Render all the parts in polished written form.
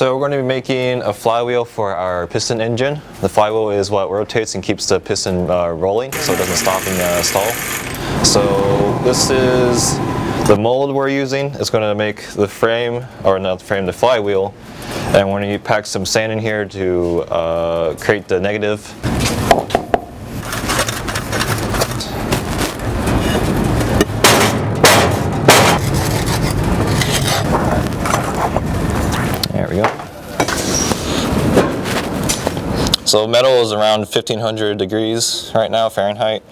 So we're going to be making a flywheel for our piston engine. The flywheel is what rotates and keeps the piston rolling so it doesn't stop and stall. So this is the mold we're using. It's going to make the frame, or not the frame, the flywheel. And we're going to pack some sand in here to create the negative. There we go. So metal is around 1500 degrees right now, Fahrenheit.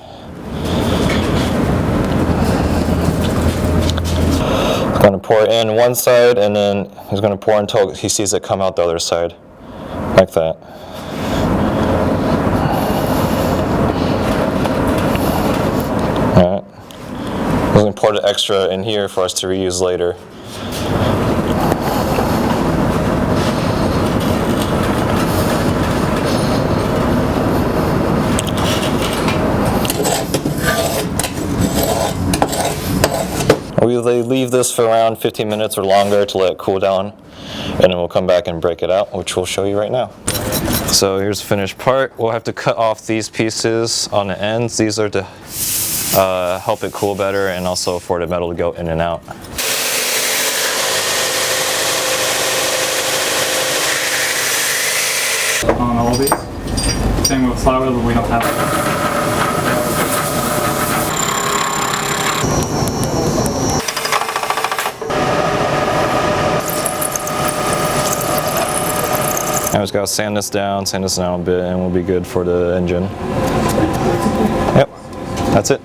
He's going to pour it in one side, and then he's going to pour until he sees it come out the other side, like that. Alright. We're going to pour the extra in here for us to reuse later. We leave this for around 15 minutes or longer to let it cool down, and then we'll come back and break it out, which we'll show you right now. So here's the finished part. We'll have to cut off these pieces on the ends. These are to help it cool better and also for the metal to go in and out. On all these. Same with flywheel, but we don't have it. Now we just got to sand this down a bit, and we'll be good for the engine. Yep, that's it.